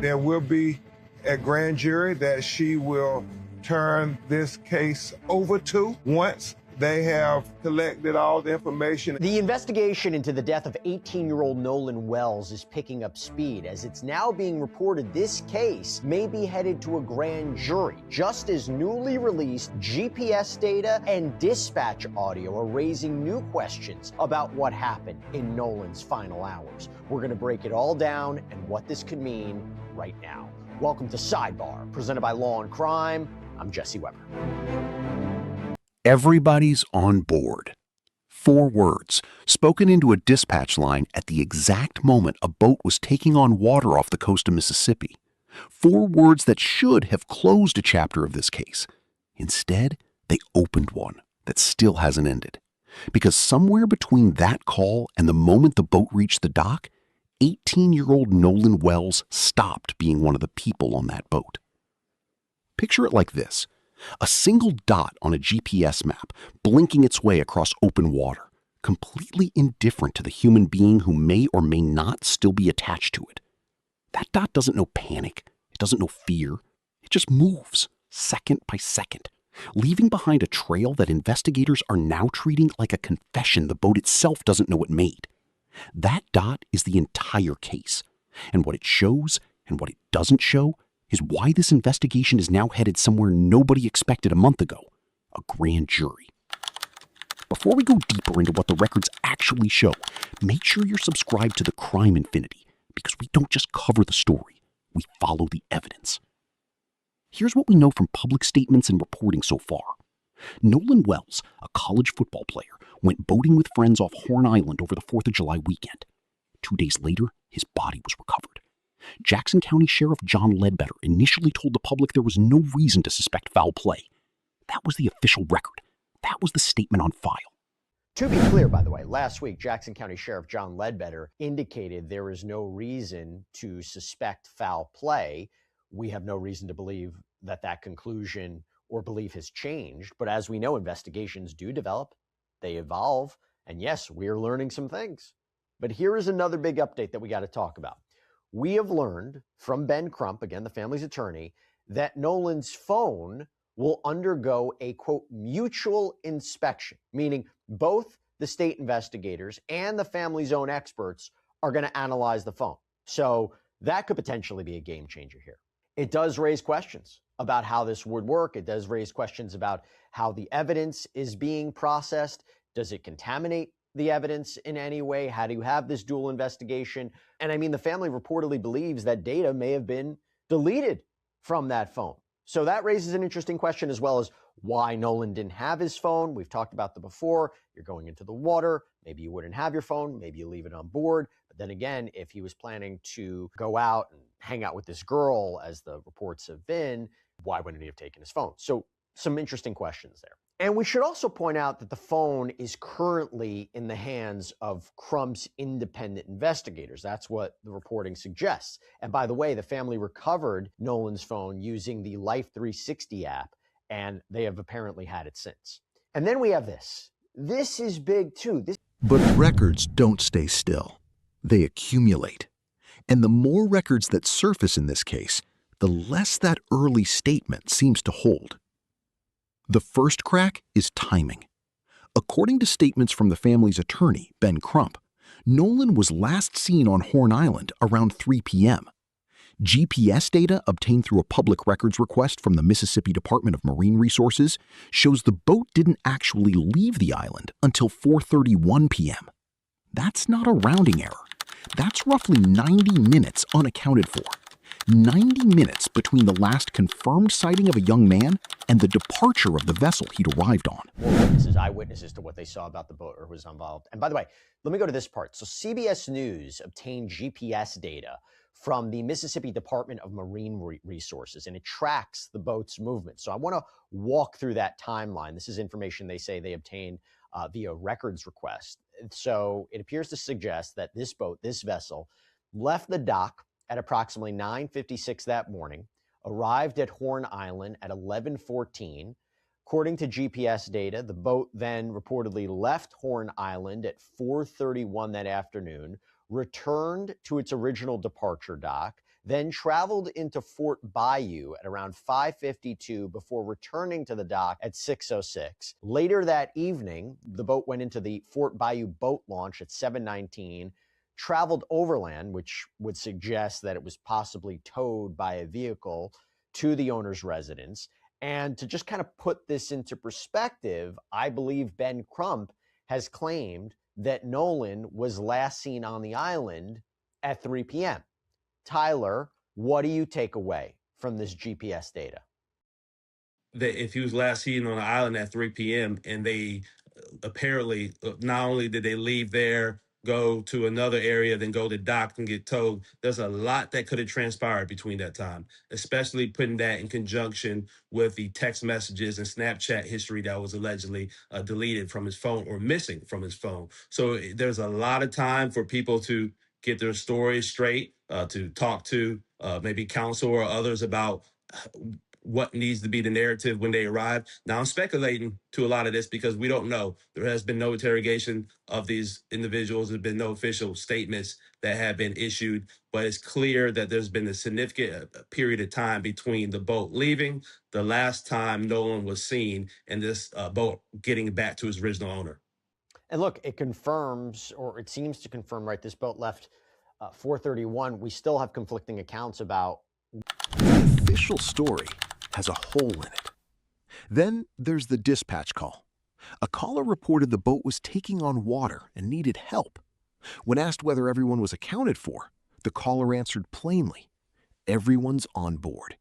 there will be a grand jury that she will turn this case over to once they have collected all the information. The investigation into the death of 18-year-old Nolan Wells is picking up speed as it's now being reported this case may be headed to a grand jury, just as newly released GPS data and dispatch audio are raising new questions about what happened in Nolan's final hours. We're going to break it all down and what this could mean right now. Welcome to Sidebar, presented by Law and Crime. I'm Jesse Weber. Everybody's on board. 4 words, spoken into a dispatch line at the exact moment a boat was taking on water off the coast of Mississippi. 4 words that should have closed a chapter of this case. Instead, they opened one that still hasn't ended. Because somewhere between that call and the moment the boat reached the dock, 18-year-old Nolan Wells stopped being one of the people on that boat. Picture it like this. A single dot on a GPS map, blinking its way across open water, completely indifferent to the human being who may or may not still be attached to it. That dot doesn't know panic, it doesn't know fear, it just moves, second by second, leaving behind a trail that investigators are now treating like a confession the boat itself doesn't know it made. That dot is the entire case, and what it shows and what it doesn't show is why this investigation is now headed somewhere nobody expected a month ago, a grand jury. Before we go deeper into what the records actually show, make sure you're subscribed to the Crime Infinity, because we don't just cover the story, we follow the evidence. Here's what we know from public statements and reporting so far. Nolan Wells, a college football player, went boating with friends off Horn Island over the 4th of July weekend. 2 days later, his body was recovered. Jackson County Sheriff John Ledbetter initially told the public there was no reason to suspect foul play. That was the official record. That was the statement on file. To be clear, by the way, last week, Jackson County Sheriff John Ledbetter indicated there is no reason to suspect foul play. We have no reason to believe that that conclusion or belief has changed. But as we know, investigations do develop, they evolve, and yes, we're learning some things. But here is another big update that we got to talk about. We have learned from Ben Crump, again, the family's attorney, that Nolan's phone will undergo a, quote, mutual inspection, meaning both the state investigators and the family's own experts are going to analyze the phone. So that could potentially be a game changer here. It does raise questions about how this would work. It does raise questions about how the evidence is being processed. Does it contaminate the evidence in any way? How do you have this dual investigation? And I mean, the family reportedly believes that data may have been deleted from that phone. So that raises an interesting question, as well as why Nolan didn't have his phone. We've talked about that before. You're going into the water. Maybe you wouldn't have your phone. Maybe you leave it on board. But then again, if he was planning to go out and hang out with this girl, as the reports have been, why wouldn't he have taken his phone? So some interesting questions there. And we should also point out that the phone is currently in the hands of Crump's independent investigators. That's what the reporting suggests. And by the way, the family recovered Nolan's phone using the Life 360 app, and they have apparently had it since. And then we have this. This is big too. But records don't stay still. They accumulate. And the more records that surface in this case, the less that early statement seems to hold. The first crack is timing. According to statements from the family's attorney, Ben Crump, Nolan was last seen on Horn Island around 3 p.m. GPS data obtained through a public records request from the Mississippi Department of Marine Resources shows the boat didn't actually leave the island until 4:31 p.m. That's not a rounding error. That's roughly 90 minutes unaccounted for. 90 minutes between the last confirmed sighting of a young man and the departure of the vessel he'd arrived on. More witnesses, eyewitnesses to what they saw about the boat or was involved. And by the way, let me go to this part. So CBS News obtained GPS data from the Mississippi Department of Marine Resources, and it tracks the boat's movement. So I want to walk through that timeline. This is information they say they obtained via records request. So it appears to suggest that this boat, this vessel, left the dock at approximately 9:56 that morning, arrived at Horn Island at 11:14. According to GPS data, the boat then reportedly left Horn Island at 4:31 that afternoon, returned to its original departure dock, then traveled into Fort Bayou at around 5:52 before returning to the dock at 6:06. Later that evening, the boat went into the Fort Bayou boat launch at 7:19, traveled overland, which would suggest that it was possibly towed by a vehicle to the owner's residence. And to just kind of put this into perspective, I believe Ben Crump has claimed that Nolan was last seen on the island at 3 p.m. Tyler, what do you take away from this GPS data? That if he was last seen on the island at 3 p.m. and they apparently, not only did they leave there, go to another area, then go to dock and get towed, there's a lot that could have transpired between that time, especially putting that in conjunction with the text messages and Snapchat history that was allegedly deleted from his phone or missing from his phone. So there's a lot of time for people to get their stories straight, to talk to maybe counsel or others about what needs to be the narrative when they arrive. Now, I'm speculating to a lot of this because we don't know. There has been no interrogation of these individuals. There's been no official statements that have been issued, but it's clear that there's been a significant period of time between the boat leaving, the last time Nolan was seen, and this boat getting back to its original owner. And look, it confirms, or it seems to confirm, right, this boat left 4:31. We still have conflicting accounts about. The official story has a hole in it. Then there's the dispatch call. A caller reported the boat was taking on water and needed help. When asked whether everyone was accounted for, the caller answered plainly, "Everyone's on board."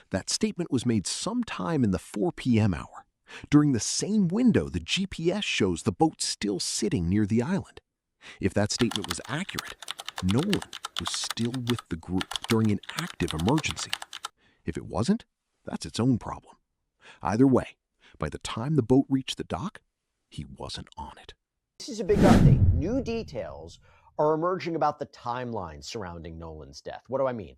That statement was made sometime in the 4 p.m. hour. During the same window, the GPS shows the boat still sitting near the island. If that statement was accurate, Nolan was still with the group during an active emergency. If it wasn't, that's its own problem. Either way, by the time the boat reached the dock, he wasn't on it. This is a big update. New details are emerging about the timeline surrounding Nolan's death. What do I mean?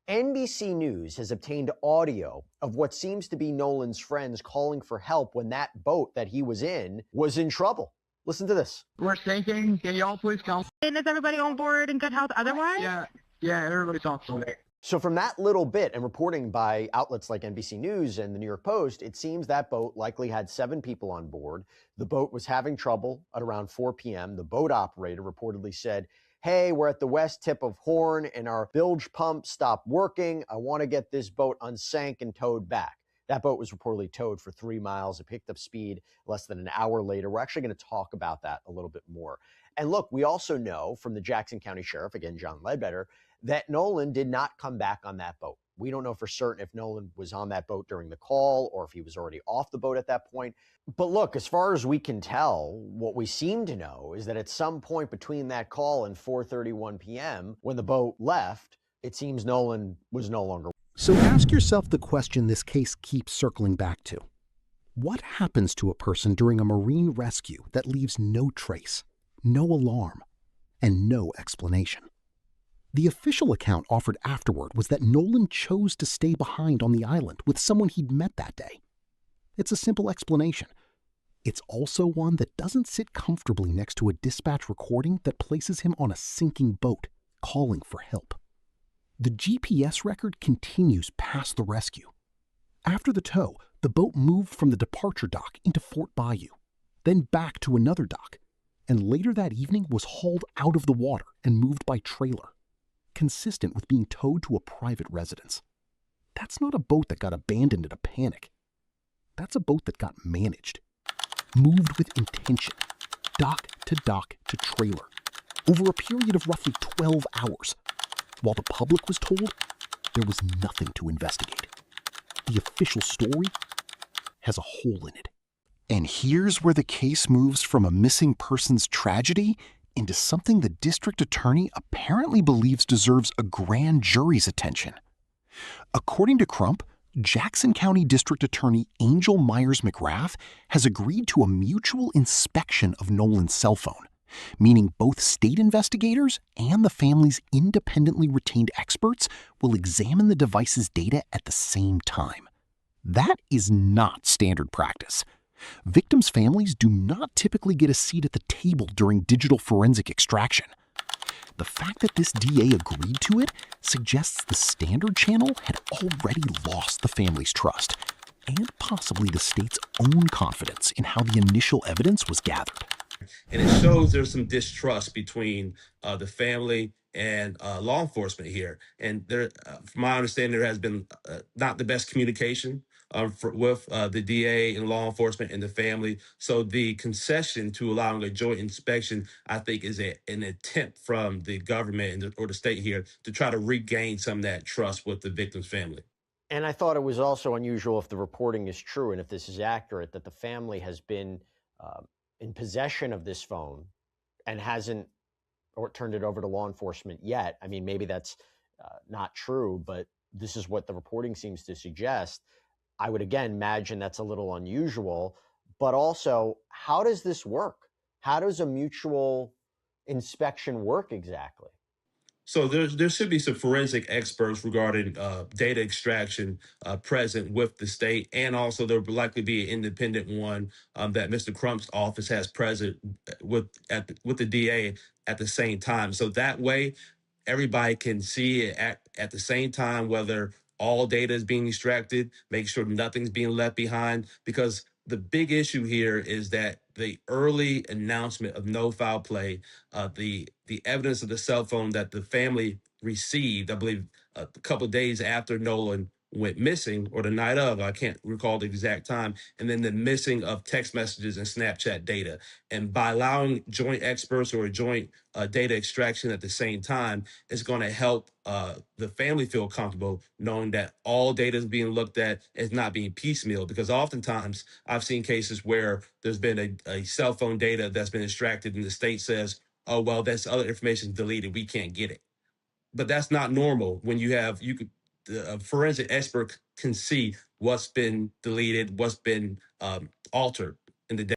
NBC News has obtained audio of what seems to be Nolan's friends calling for help when that boat that he was in trouble. Listen to this. We're sinking. Can y'all please come? And is everybody on board in good health otherwise? Yeah, everybody's on board. So from that little bit and reporting by outlets like NBC News and the New York Post, it seems that boat likely had 7 people on board. The boat was having trouble at around 4 p.m. The boat operator reportedly said, "Hey, we're at the west tip of Horn and our bilge pump stopped working. I want to get this boat unsank and towed back." That boat was reportedly towed for 3 miles. It picked up speed less than an hour later. We're actually going to talk about that a little bit more. And look, we also know from the Jackson County Sheriff, again, John Ledbetter, that Nolan did not come back on that boat. We don't know for certain if Nolan was on that boat during the call or if he was already off the boat at that point. But look, as far as we can tell, what we seem to know is that at some point between that call and 4:31 p.m., when the boat left, it seems Nolan was no longer. So ask yourself the question this case keeps circling back to. What happens to a person during a marine rescue that leaves no trace, no alarm, and no explanation? The official account offered afterward was that Nolan chose to stay behind on the island with someone he'd met that day. It's a simple explanation. It's also one that doesn't sit comfortably next to a dispatch recording that places him on a sinking boat, calling for help. The GPS record continues past the rescue. After the tow, the boat moved from the departure dock into Fort Bayou, then back to another dock, and later that evening was hauled out of the water and moved by trailer, consistent with being towed to a private residence. That's not a boat that got abandoned in a panic. That's a boat that got managed, moved with intention, dock to trailer, over a period of roughly 12 hours. While the public was told there was nothing to investigate. The official story has a hole in it. And here's where the case moves from a missing persons tragedy into something the district attorney apparently believes deserves a grand jury's attention. According to Crump, Jackson County District Attorney Angel Myers McRath has agreed to a mutual inspection of Nolan's cell phone, meaning both state investigators and the family's independently retained experts will examine the device's data at the same time. That is not standard practice. Victims' families do not typically get a seat at the table during digital forensic extraction. The fact that this DA agreed to it suggests the Standard Channel had already lost the family's trust and possibly the state's own confidence in how the initial evidence was gathered. And it shows there's some distrust between the family and law enforcement here. And there, from my understanding, there has been not the best communication with the DA and law enforcement and the family. So the concession to allowing a joint inspection, I think, is an attempt from the government or the state here to try to regain some of that trust with the victim's family. And I thought it was also unusual, if the reporting is true and if this is accurate, that the family has been in possession of this phone and hasn't or turned it over to law enforcement yet. I mean, maybe that's not true, but this is what the reporting seems to suggest. I would again imagine that's a little unusual, but also, how does this work? How does a mutual inspection work exactly? So there should be some forensic experts regarding data extraction present with the state, and also there will likely be an independent one that Mr. Crump's office has present with the DA at the same time. So that way, everybody can see it at the same time, whether all data is being extracted, make sure nothing's being left behind. Because the big issue here is that the early announcement of no foul play, the evidence of the cell phone that the family received, I believe, a couple of days after Nolan went missing, or the night of, I can't recall the exact time, and then the missing of text messages and Snapchat data. And by allowing joint experts or a joint data extraction at the same time, it's going to help the family feel comfortable knowing that all data is being looked at, is not being piecemeal. Because oftentimes I've seen cases where there's been a cell phone data that's been extracted and the state says, oh, well, that's other information deleted, we can't get it. But that's not normal. When a forensic expert can see what's been deleted, what's been altered in the data.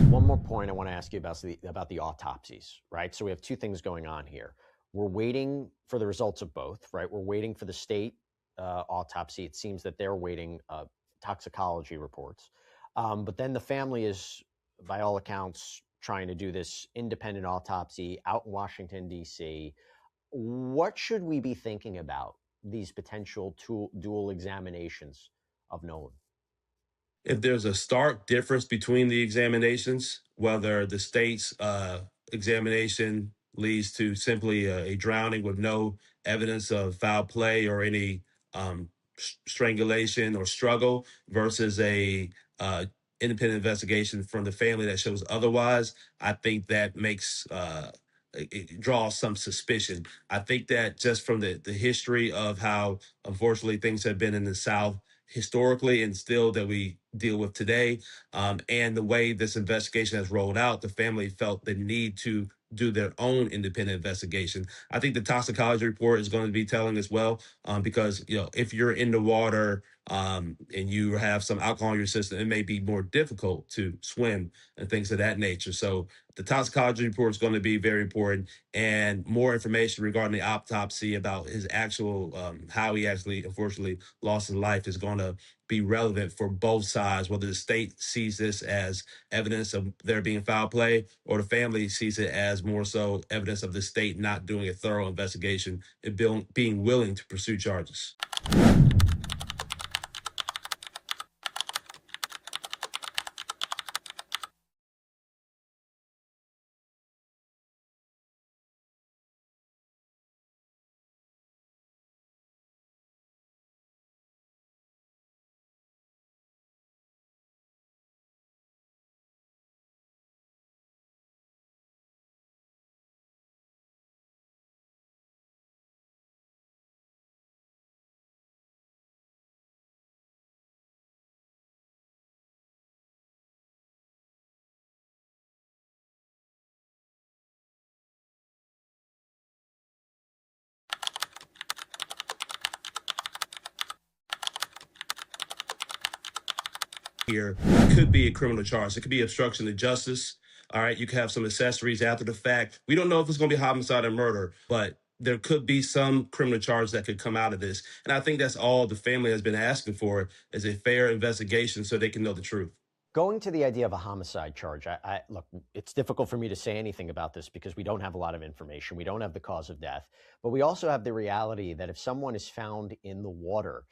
One more point I want to ask you about the autopsies, right? So we have two things going on here. We're waiting for the results of both, right? We're waiting for the state autopsy. It seems that they're waiting toxicology reports. But then the family is, by all accounts, trying to do this independent autopsy out in Washington, D.C. What should we be thinking about these potential dual examinations of Nolan? If there's a stark difference between the examinations, whether the state's examination leads to simply a drowning with no evidence of foul play or any strangulation or struggle, versus a independent investigation from the family that shows otherwise, I think that makes it draws some suspicion. I think that just from the history of how, unfortunately, things have been in the South historically and still that we deal with today, and the way this investigation has rolled out, the family felt the need to do their own independent investigation. I think the toxicology report is going to be telling as well, because if you're in the water and you have some alcohol in your system, it may be more difficult to swim and things of that nature. So the toxicology report is going to be very important, and more information regarding the autopsy about his actual how he actually unfortunately lost his life is going to be relevant for both sides, whether the state sees this as evidence of there being foul play or the family sees it as more so evidence of the state not doing a thorough investigation and being willing to pursue charges. Here could be a criminal charge. It could be obstruction of justice. All right. You could have some accessories after the fact. We don't know if it's going to be homicide or murder, but there could be some criminal charge that could come out of this. And I think that's all the family has been asking for is a fair investigation so they can know the truth. Going to the idea of a homicide charge, look, it's difficult for me to say anything about this because we don't have a lot of information. We don't have the cause of death, but we also have the reality that if someone is found in the water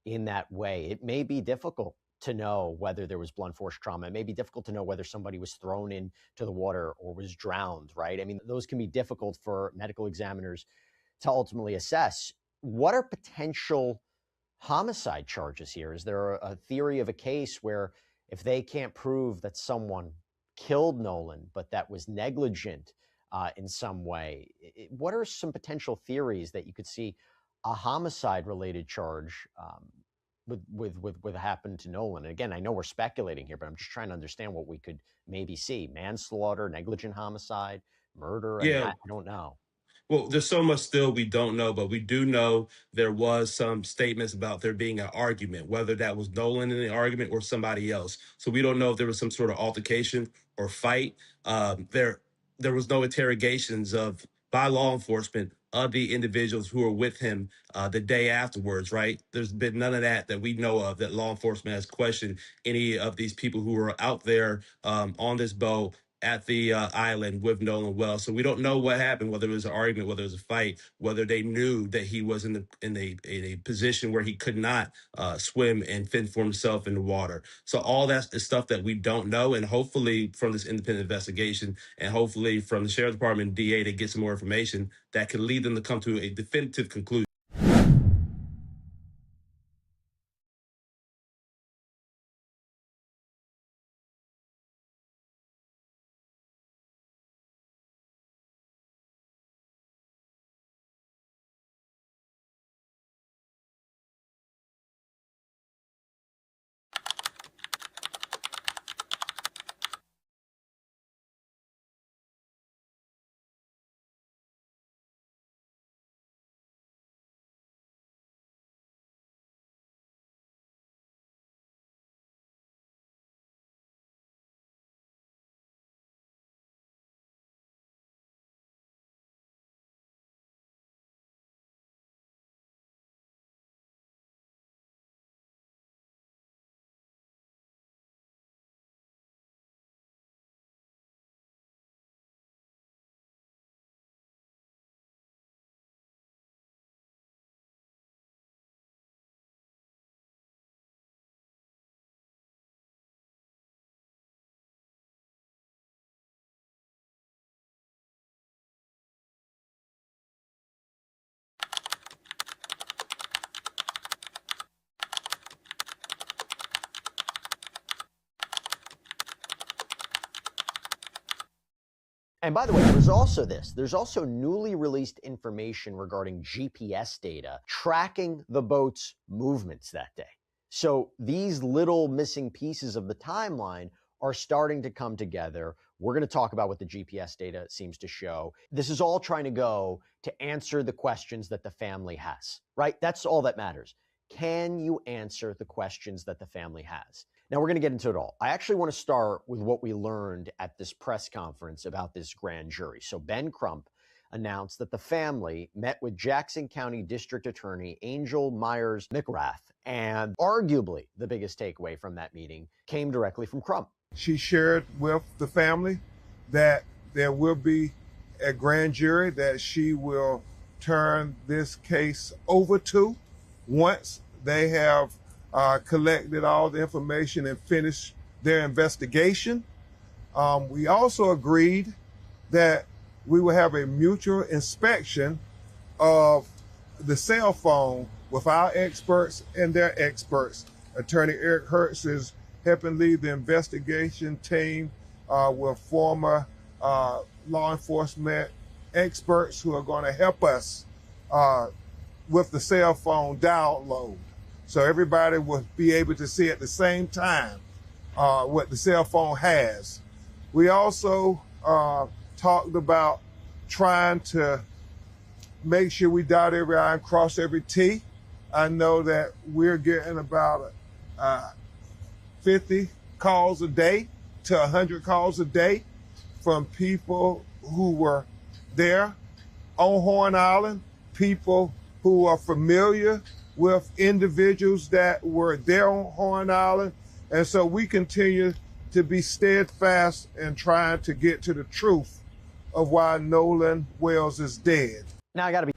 in that way, it may be difficult to know whether there was blunt force trauma. It may be difficult to know whether somebody was thrown into the water or was drowned, right? I mean, those can be difficult for medical examiners to ultimately assess. What are potential homicide charges here? Is there a theory of a case where if they can't prove that someone killed Nolan, but that was negligent in some way, what are some potential theories that you could see a homicide-related charge with happened to Nolan? And again, I know we're speculating here, but I'm just trying to understand what we could maybe see: manslaughter, negligent homicide, murder. I mean, Yeah. I don't know. Well, there's so much still we don't know, but we do know there was some statements about there being an argument, whether that was Nolan in the argument or somebody else. So we don't know if there was some sort of altercation or fight. There was no interrogations of by law enforcement of the individuals who were with him the day afterwards. Right? There's been none of that we know of that law enforcement has questioned any of these people who were out there on this boat at the island with Nolan Wells. So we don't know what happened, whether it was an argument, whether it was a fight, whether they knew that he was in a position where he could not swim and fend for himself in the water. So all that is stuff that we don't know. And hopefully from this independent investigation and hopefully from the Sheriff's Department and DA to get some more information that can lead them to come to a definitive conclusion. And by the way, there's also newly released information regarding GPS data tracking the boat's movements that day. So these little missing pieces of the timeline are starting to come together. We're going to talk about what the GPS data seems to show. This is all trying to go to answer the questions that the family has, right? That's all that matters. Can you answer the questions that the family has? Now, we're going to get into it all. I actually want to start with what we learned at this press conference about this grand jury. So Ben Crump announced that the family met with Jackson County District Attorney Angel Myers McRath, and arguably the biggest takeaway from that meeting came directly from Crump. She shared with the family that there will be a grand jury that she will turn this case over to once they have collected all the information and finished their investigation. We also agreed that we will have a mutual inspection of the cell phone with our experts and their experts. Attorney Eric Hertz is helping lead the investigation team with former law enforcement experts who are going to help us with the cell phone download. So everybody will be able to see at the same time what the cell phone has. We also talked about trying to make sure we dot every I and cross every T. I know that we're getting about 50 calls a day to 100 calls a day from people who were there on Horn Island, people who are familiar with individuals that were there on Horn Island. And so we continue to be steadfast in trying to get to the truth of why Nolan Wells is dead. Now, I got to be